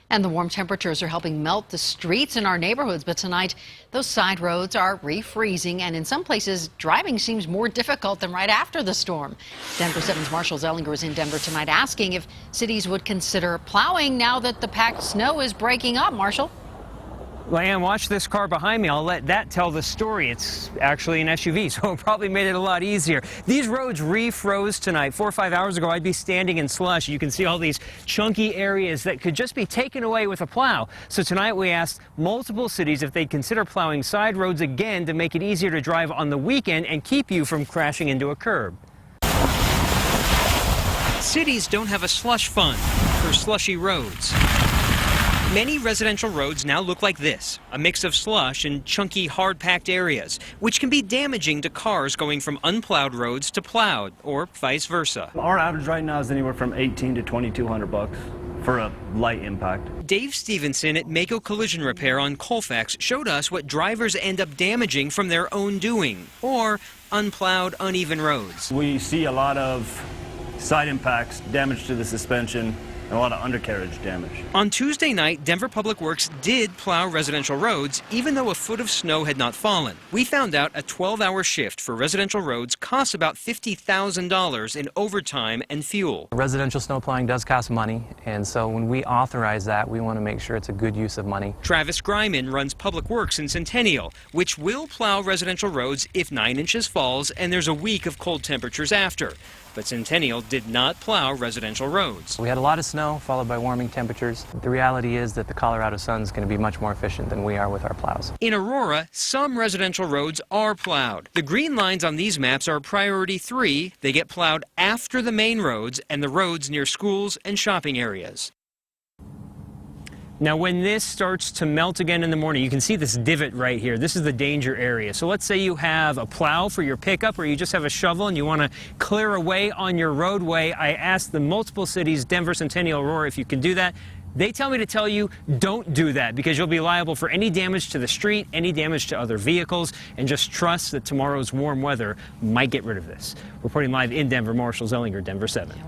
And the warm temperatures are helping melt the streets in our neighborhoods. But tonight, those side roads are refreezing, and in some places, driving seems more difficult than right after the storm. Denver 7's Marshall Zelinger is in Denver tonight asking if cities would consider plowing now that the packed snow is breaking up. Marshall? Leanne, watch this car behind me. I'll let that tell the story. It's actually an SUV, so it probably made it a lot easier. These roads refroze tonight. 4 or 5 hours ago, I'd be standing in slush. You can see all these chunky areas that could just be taken away with a plow. So tonight we asked multiple cities if they'd consider plowing side roads again to make it easier to drive on the weekend and keep you from crashing into a curb. Cities don't have a slush fund for slushy roads. Many residential roads now look like this, a mix of slush and chunky, hard-packed areas, which can be damaging to cars going from unplowed roads to plowed, or vice versa. Our average right now is anywhere from $1,800 to $2,200 for a light impact. Dave Stevenson at Mako Collision Repair on Colfax showed us what drivers end up damaging from their own doing, or unplowed, uneven roads. We see a lot of side impacts, damage to the suspension, and a lot of undercarriage damage. On Tuesday night, Denver Public Works did plow residential roads, even though a foot of snow had not fallen. We found out a 12-hour shift for residential roads costs about $50,000 in overtime and fuel. Residential snow plowing does cost money, and so when we authorize that, we want to make sure it's a good use of money. Travis Greiman runs Public Works in Centennial, which will plow residential roads if 9 inches falls and there's a week of cold temperatures after. But Centennial did not plow residential roads. We had a lot of snow followed by warming temperatures. The reality is that the Colorado sun is going to be much more efficient than we are with our plows. In Aurora, some residential roads are plowed. The green lines on these maps are priority 3. They get plowed after the main roads and the roads near schools and shopping areas. Now, when this starts to melt again in the morning, you can see this divot right here. This is the danger area. So let's say you have a plow for your pickup, or you just have a shovel and you want to clear away on your roadway. I asked the multiple cities, Denver, Centennial, Aurora, if you can do that. They tell me to tell you, don't do that, because you'll be liable for any damage to the street, any damage to other vehicles, and just trust that tomorrow's warm weather might get rid of this. Reporting live in Denver, Marshall Zelinger, Denver 7.